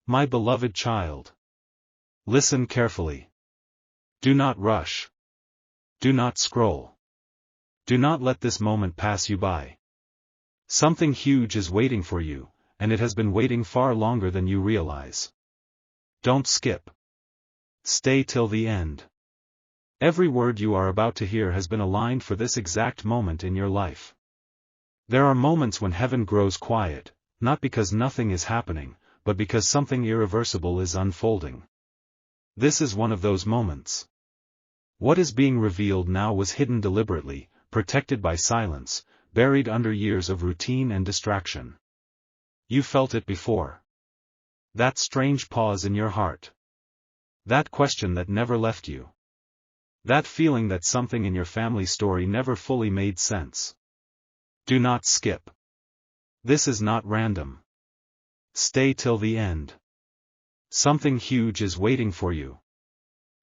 My beloved child. Listen carefully. Do not rush. Do not scroll. Do not let this moment pass you by. Something huge is waiting for you, and it has been waiting far longer than you realize. Don't skip. Stay till the end. Every word you are about to hear has been aligned for this exact moment in your life. There are moments when heaven grows quiet, not because nothing is happening, but because something irreversible is unfolding. This is one of those moments. What is being revealed now was hidden deliberately, protected by silence, buried under years of routine and distraction. You felt it before. That strange pause in your heart. That question that never left you. That feeling that something in your family story never fully made sense. Do not skip. This is not random. Stay till the end. Something huge is waiting for you.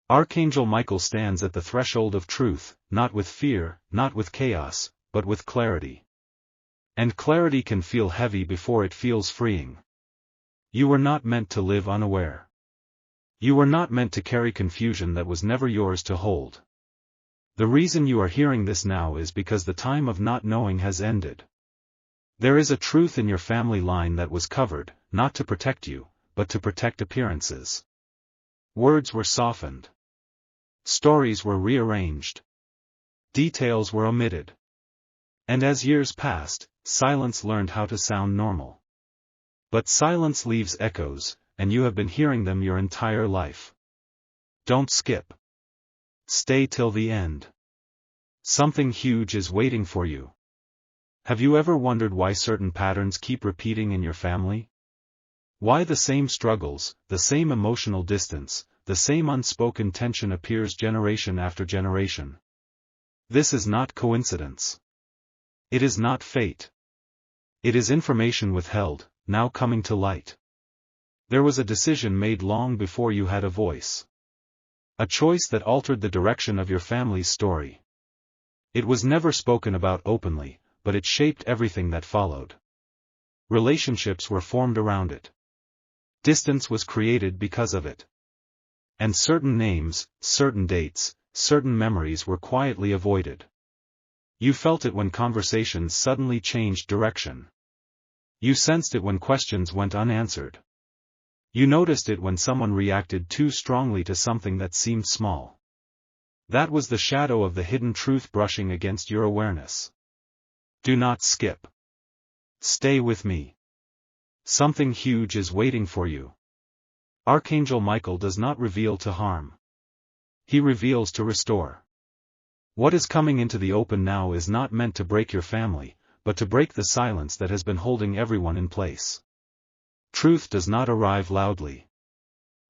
Archangel Michael stands at the threshold of truth, not with fear, not with chaos, but with clarity. And clarity can feel heavy before it feels freeing. You were not meant to live unaware. You were not meant to carry confusion that was never yours to hold. The reason you are hearing this now is because the time of not knowing has ended. There is a truth in your family line that was covered, not to protect you, but to protect appearances. Words were softened. Stories were rearranged. Details were omitted. And as years passed, silence learned how to sound normal. But silence leaves echoes, and you have been hearing them your entire life. Don't skip. Stay till the end. Something huge is waiting for you. Have you ever wondered why certain patterns keep repeating in your family? Why the same struggles, the same emotional distance, the same unspoken tension appears generation after generation? This is not coincidence. It is not fate. It is information withheld, now coming to light. There was a decision made long before you had a voice. A choice that altered the direction of your family's story. It was never spoken about openly, but it shaped everything that followed. Relationships were formed around it. Distance was created because of it. And certain names, certain dates, certain memories were quietly avoided. You felt it when conversations suddenly changed direction. You sensed it when questions went unanswered. You noticed it when someone reacted too strongly to something that seemed small. That was the shadow of the hidden truth brushing against your awareness. Do not skip. Stay with me. Something huge is waiting for you. Archangel Michael does not reveal to harm. He reveals to restore. What is coming into the open now is not meant to break your family, but to break the silence that has been holding everyone in place. Truth does not arrive loudly.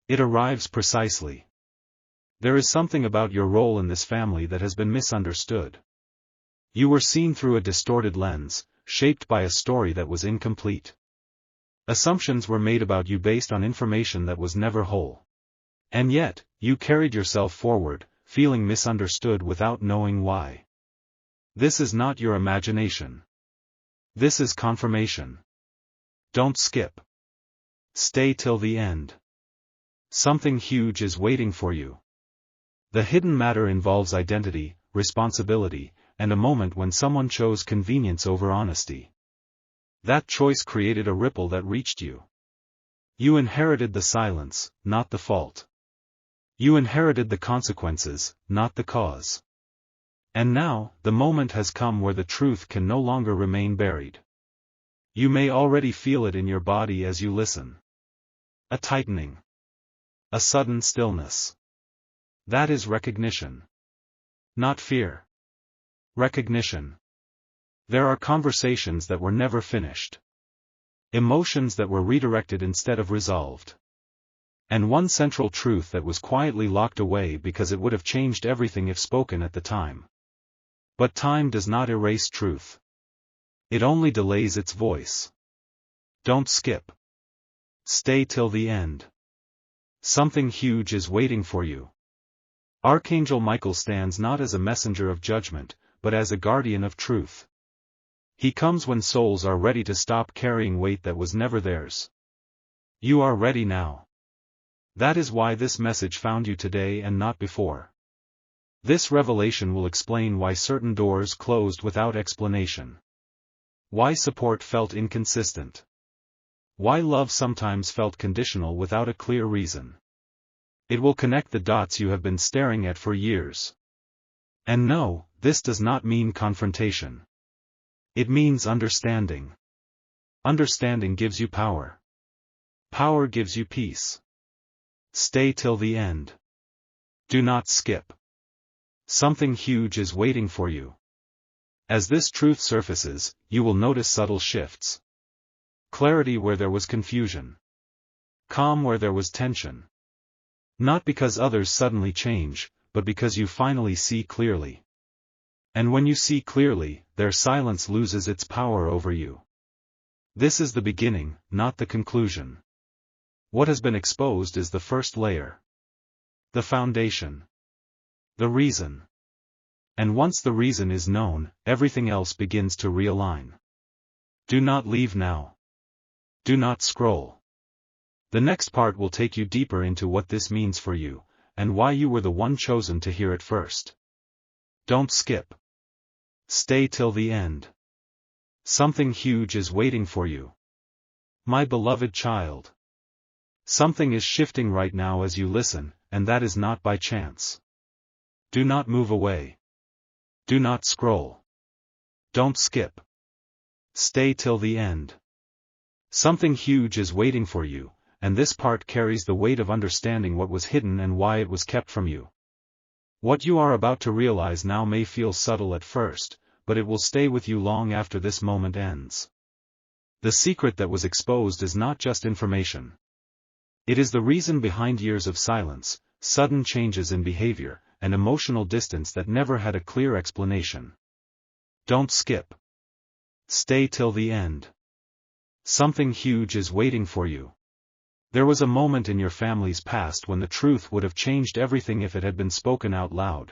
It arrives precisely. There is something about your role in this family that has been misunderstood. You were seen through a distorted lens, shaped by a story that was incomplete. Assumptions were made about you based on information that was never whole. And yet, you carried yourself forward, feeling misunderstood without knowing why. This is not your imagination. This is confirmation. Don't skip. Stay till the end. Something huge is waiting for you. The hidden matter involves identity, responsibility, and a moment when someone chose convenience over honesty. That choice created a ripple that reached you. You inherited the silence, not the fault. You inherited the consequences, not the cause. And now, the moment has come where the truth can no longer remain buried. You may already feel it in your body as you listen. A tightening. A sudden stillness. That is recognition. Not fear. Recognition. There are conversations that were never finished. Emotions that were redirected instead of resolved. And one central truth that was quietly locked away because it would have changed everything if spoken at the time. But time does not erase truth. It only delays its voice. Don't skip. Stay till the end. Something huge is waiting for you. Archangel Michael stands not as a messenger of judgment, but as a guardian of truth. He comes when souls are ready to stop carrying weight that was never theirs. You are ready now. That is why this message found you today and not before. This revelation will explain why certain doors closed without explanation. Why support felt inconsistent. Why love sometimes felt conditional without a clear reason. It will connect the dots you have been staring at for years. And no, this does not mean confrontation. It means understanding. Understanding gives you power. Power gives you peace. Stay till the end. Do not skip. Something huge is waiting for you. As this truth surfaces, you will notice subtle shifts. Clarity where there was confusion. Calm where there was tension. Not because others suddenly change, but because you finally see clearly. And when you see clearly, their silence loses its power over you. This is the beginning, not the conclusion. What has been exposed is the first layer. The foundation. The reason. And once the reason is known, everything else begins to realign. Do not leave now. Do not scroll. The next part will take you deeper into what this means for you, and why you were the one chosen to hear it first. Don't skip. Stay till the end. Something huge is waiting for you. My beloved child. Something is shifting right now as you listen, and that is not by chance. Do not move away. Do not scroll. Don't skip. Stay till the end. Something huge is waiting for you, and this part carries the weight of understanding what was hidden and why it was kept from you. What you are about to realize now may feel subtle at first, but it will stay with you long after this moment ends. The secret that was exposed is not just information. It is the reason behind years of silence, sudden changes in behavior, and emotional distance that never had a clear explanation. Don't skip. Stay till the end. Something huge is waiting for you. There was a moment in your family's past when the truth would have changed everything if it had been spoken out loud.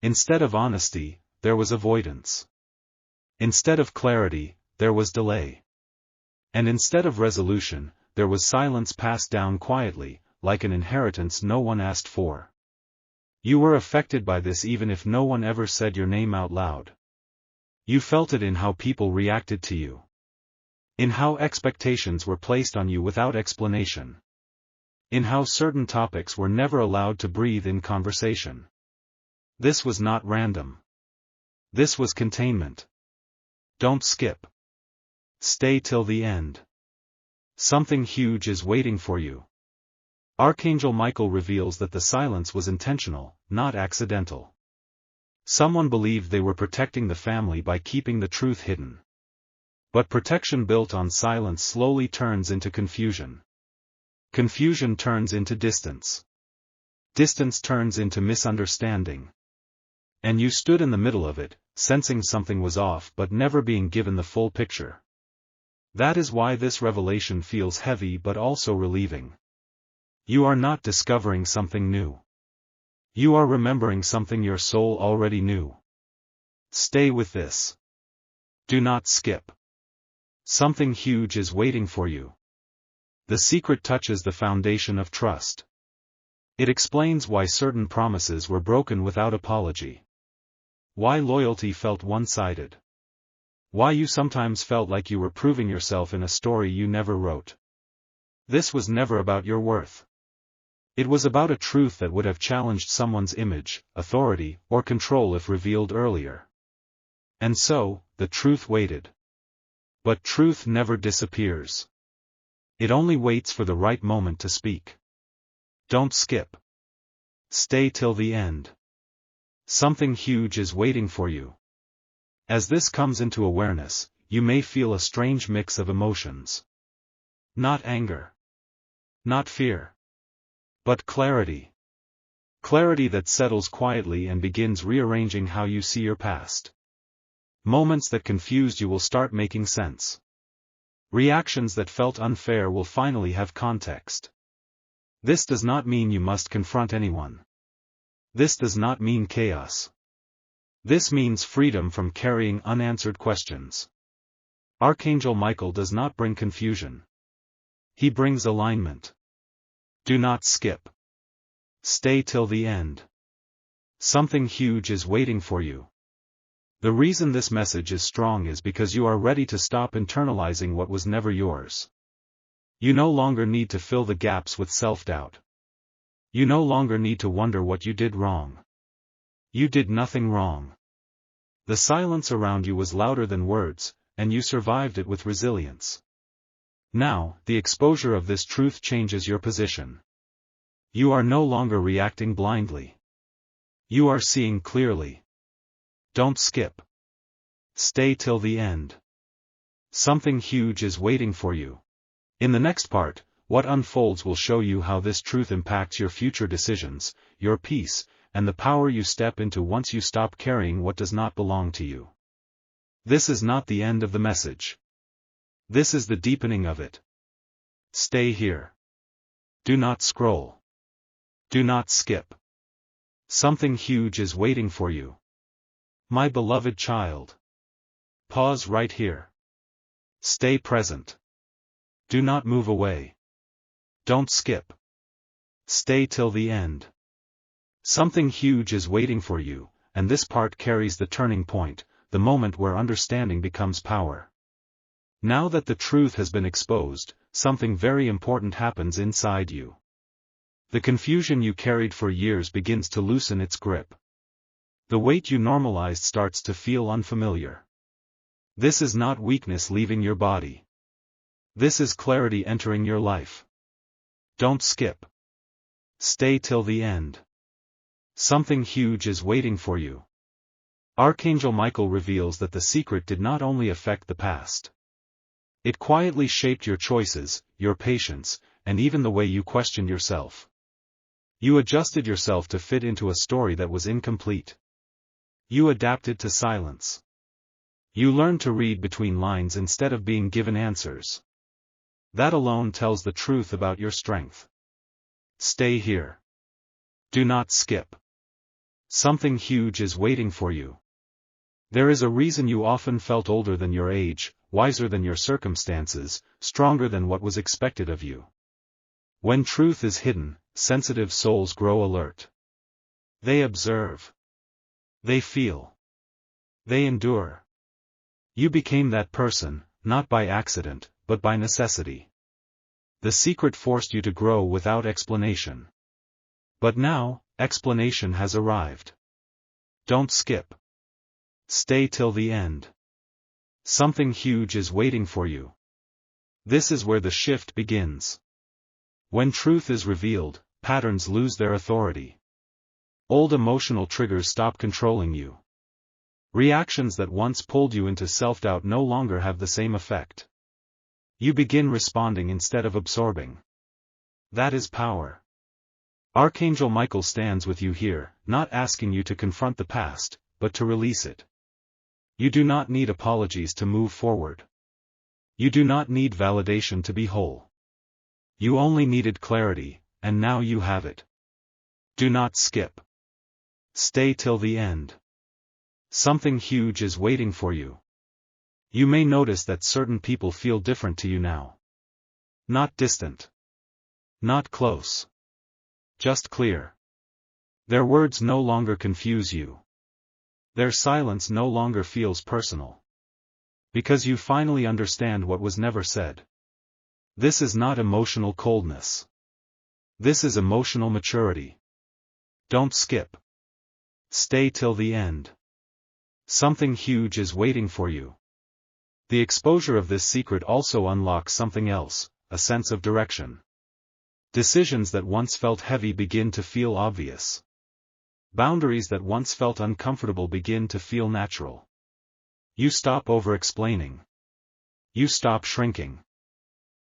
Instead of honesty, there was avoidance. Instead of clarity, there was delay. And instead of resolution, there was silence passed down quietly, like an inheritance no one asked for. You were affected by this even if no one ever said your name out loud. You felt it in how people reacted to you. In how expectations were placed on you without explanation. In how certain topics were never allowed to breathe in conversation. This was not random. This was containment. Don't skip. Stay till the end. Something huge is waiting for you. Archangel Michael reveals that the silence was intentional, not accidental. Someone believed they were protecting the family by keeping the truth hidden. But protection built on silence slowly turns into confusion. Confusion turns into distance. Distance turns into misunderstanding. And you stood in the middle of it, sensing something was off but never being given the full picture. That is why this revelation feels heavy but also relieving. You are not discovering something new. You are remembering something your soul already knew. Stay with this. Do not skip. Something huge is waiting for you. The secret touches the foundation of trust. It explains why certain promises were broken without apology. Why loyalty felt one-sided. Why you sometimes felt like you were proving yourself in a story you never wrote. This was never about your worth. It was about a truth that would have challenged someone's image, authority, or control if revealed earlier. And so, the truth waited. But truth never disappears. It only waits for the right moment to speak. Don't skip. Stay till the end. Something huge is waiting for you. As this comes into awareness, you may feel a strange mix of emotions. Not anger. Not fear. But clarity. Clarity that settles quietly and begins rearranging how you see your past. Moments that confused you will start making sense. Reactions that felt unfair will finally have context. This does not mean you must confront anyone. This does not mean chaos. This means freedom from carrying unanswered questions. Archangel Michael does not bring confusion. He brings alignment. Do not skip. Stay till the end. Something huge is waiting for you. The reason this message is strong is because you are ready to stop internalizing what was never yours. You no longer need to fill the gaps with self-doubt. You no longer need to wonder what you did wrong. You did nothing wrong. The silence around you was louder than words, and you survived it with resilience. Now, the exposure of this truth changes your position. You are no longer reacting blindly. You are seeing clearly. Don't skip. Stay till the end. Something huge is waiting for you. In the next part, what unfolds will show you how this truth impacts your future decisions, your peace, and the power you step into once you stop carrying what does not belong to you. This is not the end of the message. This is the deepening of it. Stay here. Do not scroll. Do not skip. Something huge is waiting for you. My beloved child. Pause right here. Stay present. Do not move away. Don't skip. Stay till the end. Something huge is waiting for you, and this part carries the turning point, the moment where understanding becomes power. Now that the truth has been exposed, something very important happens inside you. The confusion you carried for years begins to loosen its grip. The weight you normalized starts to feel unfamiliar. This is not weakness leaving your body. This is clarity entering your life. Don't skip. Stay till the end. Something huge is waiting for you. Archangel Michael reveals that the secret did not only affect the past. It quietly shaped your choices, your patience, and even the way you questioned yourself. You adjusted yourself to fit into a story that was incomplete. You adapted to silence. You learned to read between lines instead of being given answers. That alone tells the truth about your strength. Stay here. Do not skip. Something huge is waiting for you. There is a reason you often felt older than your age, wiser than your circumstances, stronger than what was expected of you. When truth is hidden, sensitive souls grow alert. They observe. They feel. They endure. You became that person, not by accident, but by necessity. The secret forced you to grow without explanation. But now, explanation has arrived. Don't skip. Stay till the end. Something huge is waiting for you. This is where the shift begins. When truth is revealed, patterns lose their authority. Old emotional triggers stop controlling you. Reactions that once pulled you into self-doubt no longer have the same effect. You begin responding instead of absorbing. That is power. Archangel Michael stands with you here, not asking you to confront the past, but to release it. You do not need apologies to move forward. You do not need validation to be whole. You only needed clarity, and now you have it. Do not skip. Stay till the end. Something huge is waiting for you. You may notice that certain people feel different to you now. Not distant. Not close. Just clear. Their words no longer confuse you. Their silence no longer feels personal. Because you finally understand what was never said. This is not emotional coldness. This is emotional maturity. Don't skip. Stay till the end. Something huge is waiting for you. The exposure of this secret also unlocks something else, a sense of direction. Decisions that once felt heavy begin to feel obvious. Boundaries that once felt uncomfortable begin to feel natural. You stop over-explaining. You stop shrinking.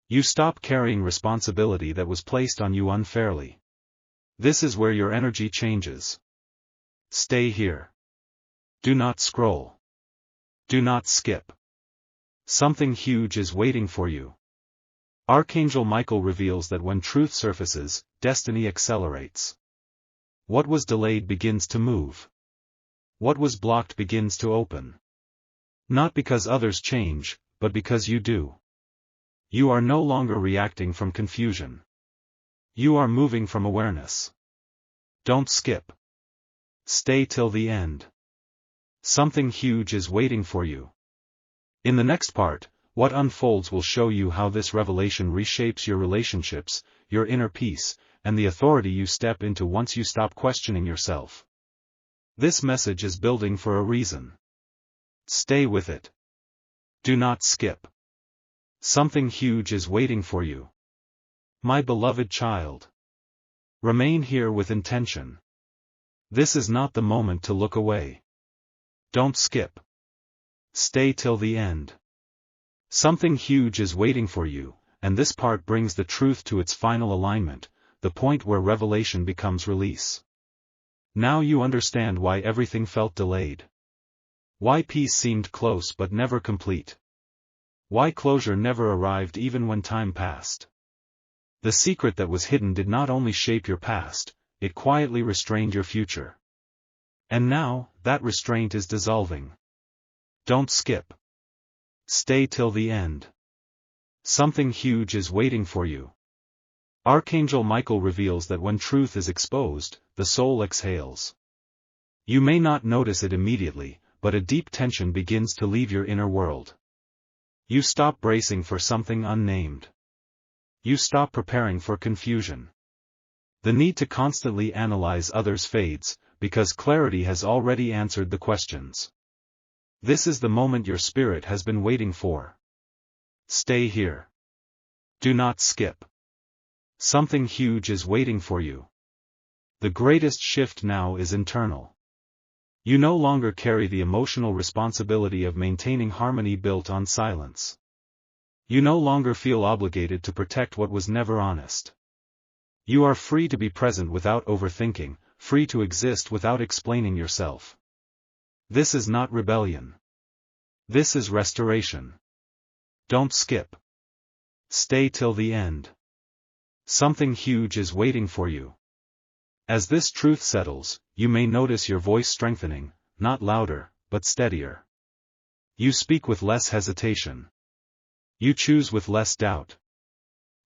You stop carrying responsibility that was placed on you unfairly. This is where your energy changes. Stay here. Do not scroll. Do not skip. Something huge is waiting for you. Archangel Michael reveals that when truth surfaces, destiny accelerates. What was delayed begins to move. What was blocked begins to open. Not because others change, but because you do. You are no longer reacting from confusion. You are moving from awareness. Don't skip. Stay till the end. Something huge is waiting for you. In the next part, what unfolds will show you how this revelation reshapes your relationships, your inner peace, and the authority you step into once you stop questioning yourself. This message is building for a reason. Stay with it. Do not skip. Something huge is waiting for you. My beloved child. Remain here with intention. This is not the moment to look away. Don't skip. Stay till the end. Something huge is waiting for you, and this part brings the truth to its final alignment, the point where revelation becomes release. Now you understand why everything felt delayed. Why peace seemed close but never complete. Why closure never arrived even when time passed. The secret that was hidden did not only shape your past, it quietly restrained your future. And now, that restraint is dissolving. Don't skip. Stay till the end. Something huge is waiting for you. Archangel Michael reveals that when truth is exposed, the soul exhales. You may not notice it immediately, but a deep tension begins to leave your inner world. You stop bracing for something unnamed. You stop preparing for confusion. The need to constantly analyze others fades, because clarity has already answered the questions. This is the moment your spirit has been waiting for. Stay here. Do not skip. Something huge is waiting for you. The greatest shift now is internal. You no longer carry the emotional responsibility of maintaining harmony built on silence. You no longer feel obligated to protect what was never honest. You are free to be present without overthinking, free to exist without explaining yourself. This is not rebellion. This is restoration. Don't skip. Stay till the end. Something huge is waiting for you. As this truth settles, you may notice your voice strengthening, not louder, but steadier. You speak with less hesitation. You choose with less doubt.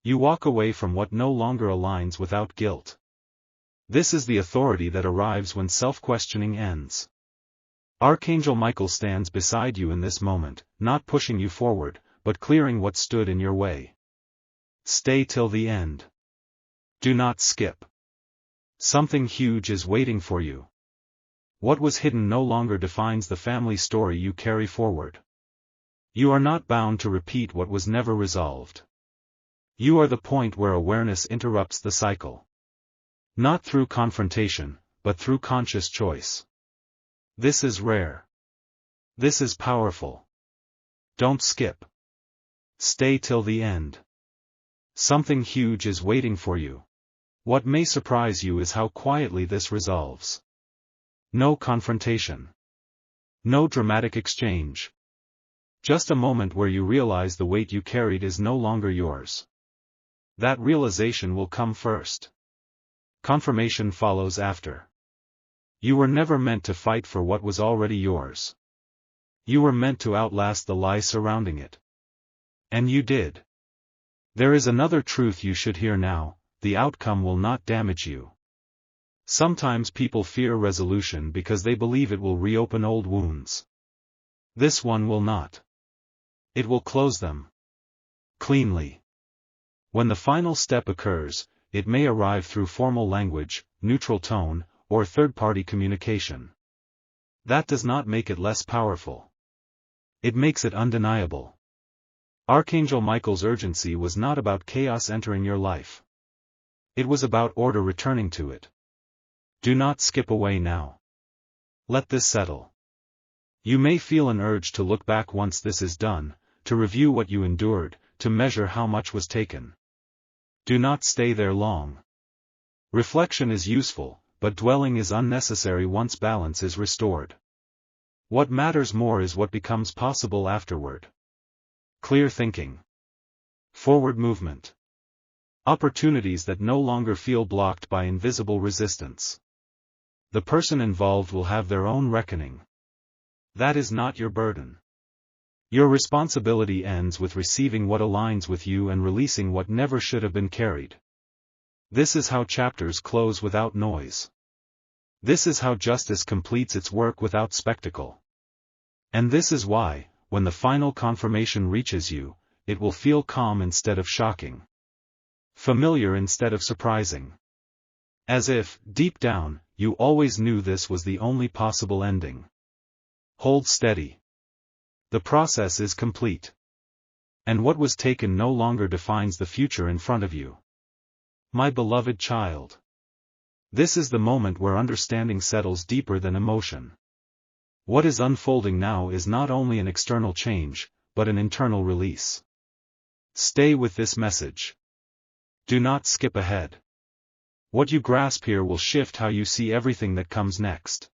You walk away from what no longer aligns without guilt. This is the authority that arrives when self-questioning ends. Archangel Michael stands beside you in this moment, not pushing you forward, but clearing what stood in your way. Stay till the end. Do not skip. Something huge is waiting for you. What was hidden no longer defines the family story you carry forward. You are not bound to repeat what was never resolved. You are the point where awareness interrupts the cycle. Not through confrontation, but through conscious choice. This is rare. This is powerful. Don't skip. Stay till the end. Something huge is waiting for you. What may surprise you is how quietly this resolves. No confrontation. No dramatic exchange. Just a moment where you realize the weight you carried is no longer yours. That realization will come first. Confirmation follows after. You were never meant to fight for what was already yours. You were meant to outlast the lie surrounding it. And you did. There is another truth you should hear now: the outcome will not damage you. Sometimes people fear resolution because they believe it will reopen old wounds. This one will not. It will close them. Cleanly. When the final step occurs, it may arrive through formal language, neutral tone, or third-party communication. That does not make it less powerful. It makes it undeniable. Archangel Michael's urgency was not about chaos entering your life. It was about order returning to it. Do not skip away now. Let this settle. You may feel an urge to look back once this is done, to review what you endured, to measure how much was taken. Do not stay there long. Reflection is useful, but dwelling is unnecessary once balance is restored. What matters more is what becomes possible afterward. Clear thinking. Forward movement. Opportunities that no longer feel blocked by invisible resistance. The person involved will have their own reckoning. That is not your burden. Your responsibility ends with receiving what aligns with you and releasing what never should have been carried. This is how chapters close without noise. This is how justice completes its work without spectacle. And this is why, when the final confirmation reaches you, it will feel calm instead of shocking. Familiar instead of surprising. As if, deep down, you always knew this was the only possible ending. Hold steady. The process is complete. And what was taken no longer defines the future in front of you. My beloved child. This is the moment where understanding settles deeper than emotion. What is unfolding now is not only an external change, but an internal release. Stay with this message. Do not skip ahead. What you grasp here will shift how you see everything that comes next.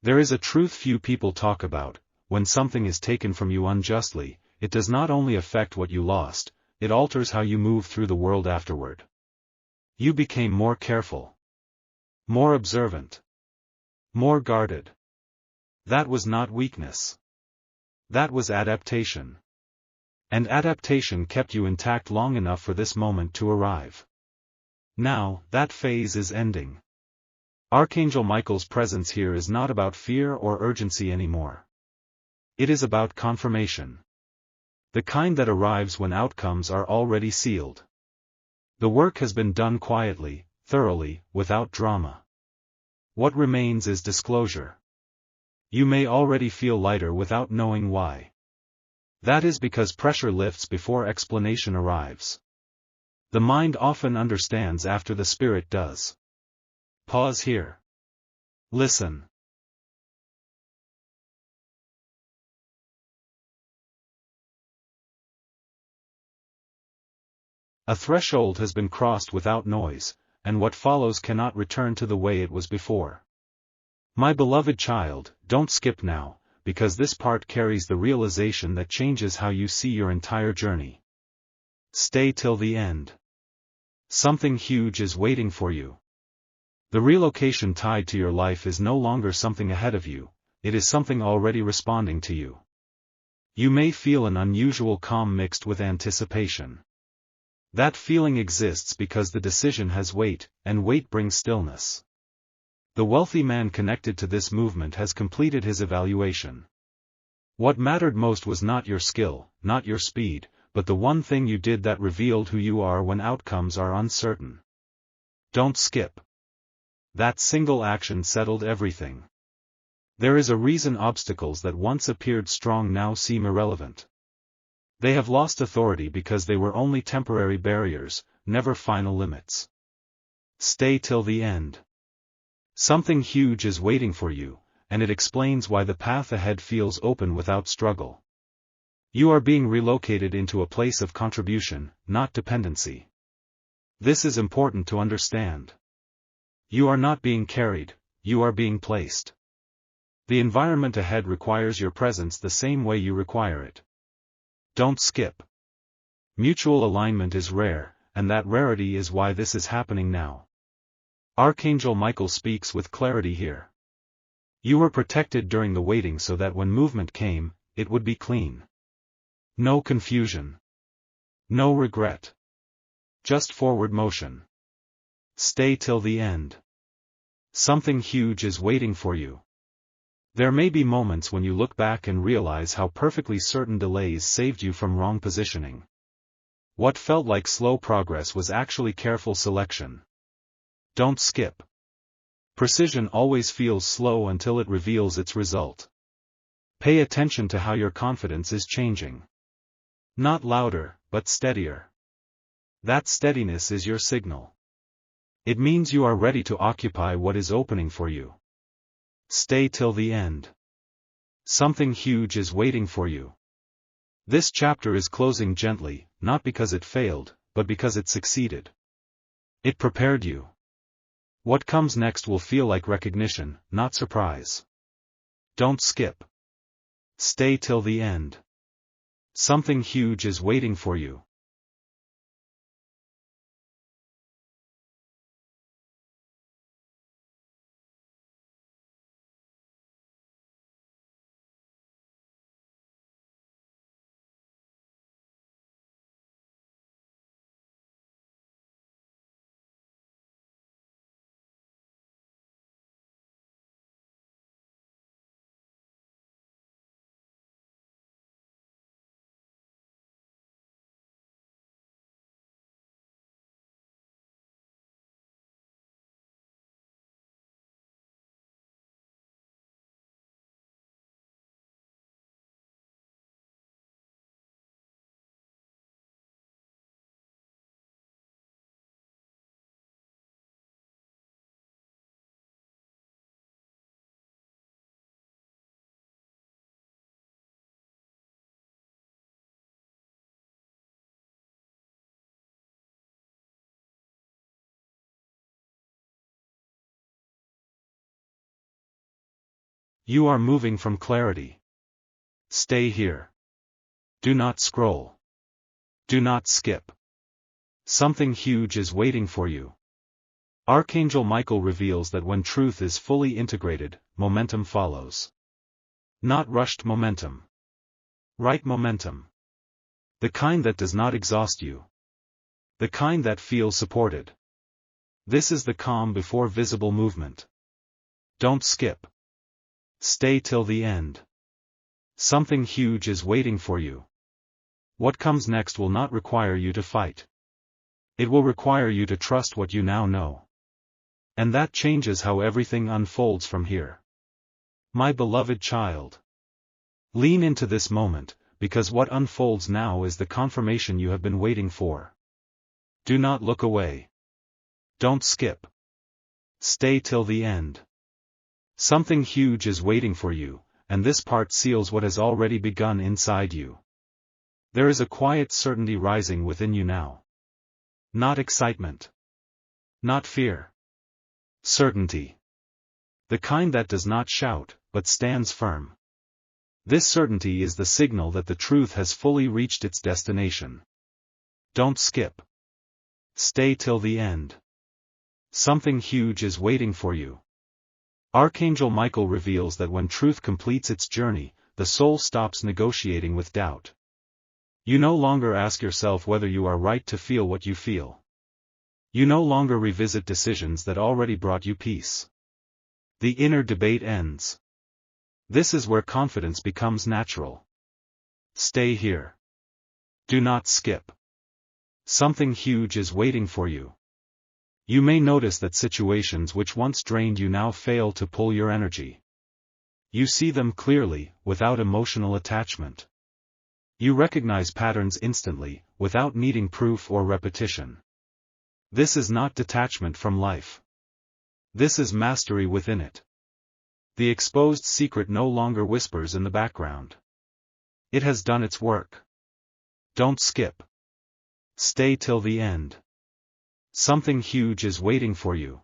There is a truth few people talk about: when something is taken from you unjustly, it does not only affect what you lost, it alters how you move through the world afterward. You became more careful. More observant. More guarded. That was not weakness. That was adaptation. And adaptation kept you intact long enough for this moment to arrive. Now, that phase is ending. Archangel Michael's presence here is not about fear or urgency anymore. It is about confirmation. The kind that arrives when outcomes are already sealed. The work has been done quietly, thoroughly, without drama. What remains is disclosure. You may already feel lighter without knowing why. That is because pressure lifts before explanation arrives. The mind often understands after the spirit does. Pause here. Listen. A threshold has been crossed without noise, and what follows cannot return to the way it was before. My beloved child, don't skip now, because this part carries the realization that changes how you see your entire journey. Stay till the end. Something huge is waiting for you. The relocation tied to your life is no longer something ahead of you, it is something already responding to you. You may feel an unusual calm mixed with anticipation. That feeling exists because the decision has weight, and weight brings stillness. The wealthy man connected to this movement has completed his evaluation. What mattered most was not your skill, not your speed, but the one thing you did that revealed who you are when outcomes are uncertain. Don't skip. That single action settled everything. There is a reason obstacles that once appeared strong now seem irrelevant. They have lost authority because they were only temporary barriers, never final limits. Stay till the end. Something huge is waiting for you, and it explains why the path ahead feels open without struggle. You are being relocated into a place of contribution, not dependency. This is important to understand. You are not being carried, you are being placed. The environment ahead requires your presence the same way you require it. Don't skip. Mutual alignment is rare, and that rarity is why this is happening now. Archangel Michael speaks with clarity here. You were protected during the waiting so that when movement came, it would be clean. No confusion. No regret. Just forward motion. Stay till the end. Something huge is waiting for you. There may be moments when you look back and realize how perfectly certain delays saved you from wrong positioning. What felt like slow progress was actually careful selection. Don't skip. Precision always feels slow until it reveals its result. Pay attention to how your confidence is changing. Not louder, but steadier. That steadiness is your signal. It means you are ready to occupy what is opening for you. Stay till the end. Something huge is waiting for you. This chapter is closing gently, not because it failed, but because it succeeded. It prepared you. What comes next will feel like recognition, not surprise. Don't skip. Stay till the end. Something huge is waiting for you. You are moving from clarity. Stay here. Do not scroll. Do not skip. Something huge is waiting for you. Archangel Michael reveals that when truth is fully integrated, momentum follows. Not rushed momentum. Right momentum. The kind that does not exhaust you. The kind that feels supported. This is the calm before visible movement. Don't skip. Stay till the end. Something huge is waiting for you. What comes next will not require you to fight. It will require you to trust what you now know. And that changes how everything unfolds from here. My beloved child. Lean into this moment, because what unfolds now is the confirmation you have been waiting for. Do not look away. Don't skip. Stay till the end. Something huge is waiting for you, and this part seals what has already begun inside you. There is a quiet certainty rising within you now. Not excitement. Not fear. Certainty. The kind that does not shout, but stands firm. This certainty is the signal that the truth has fully reached its destination. Don't skip. Stay till the end. Something huge is waiting for you. Archangel Michael reveals that when truth completes its journey, the soul stops negotiating with doubt. You no longer ask yourself whether you are right to feel what you feel. You no longer revisit decisions that already brought you peace. The inner debate ends. This is where confidence becomes natural. Stay here. Do not skip. Something huge is waiting for you. You may notice that situations which once drained you now fail to pull your energy. You see them clearly, without emotional attachment. You recognize patterns instantly, without needing proof or repetition. This is not detachment from life. This is mastery within it. The exposed secret no longer whispers in the background. It has done its work. Don't skip. Stay till the end. Something huge is waiting for you.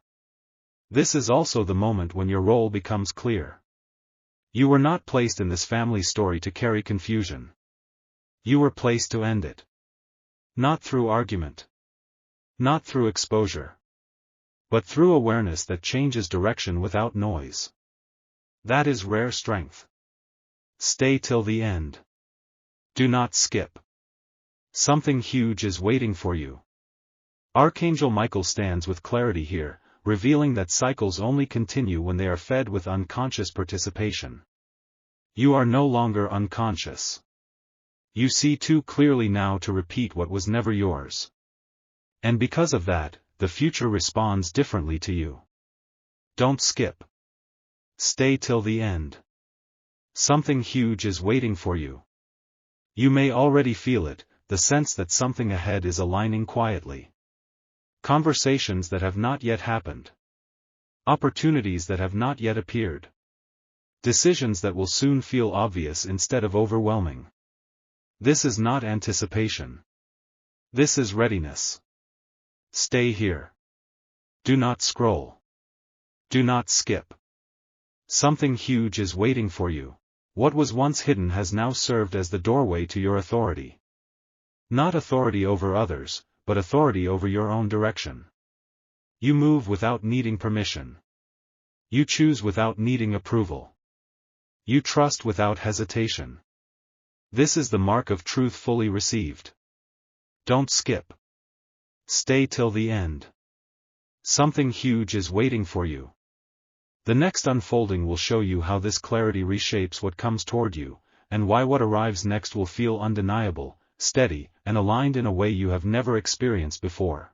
This is also the moment when your role becomes clear. You were not placed in this family story to carry confusion. You were placed to end it. Not through argument. Not through exposure. But through awareness that changes direction without noise. That is rare strength. Stay till the end. Do not skip. Something huge is waiting for you. Archangel Michael stands with clarity here, revealing that cycles only continue when they are fed with unconscious participation. You are no longer unconscious. You see too clearly now to repeat what was never yours. And because of that, the future responds differently to you. Don't skip. Stay till the end. Something huge is waiting for you. You may already feel it, the sense that something ahead is aligning quietly. Conversations that have not yet happened. Opportunities that have not yet appeared. Decisions that will soon feel obvious instead of overwhelming. This is not anticipation. This is readiness. Stay here. Do not scroll. Do not skip. Something huge is waiting for you. What was once hidden has now served as the doorway to your authority. Not authority over others, but authority over your own direction. You move without needing permission. You choose without needing approval. You trust without hesitation. This is the mark of truth fully received. Don't skip. Stay till the end. Something huge is waiting for you. The next unfolding will show you how this clarity reshapes what comes toward you, and why what arrives next will feel undeniable, steady, and aligned in a way you have never experienced before.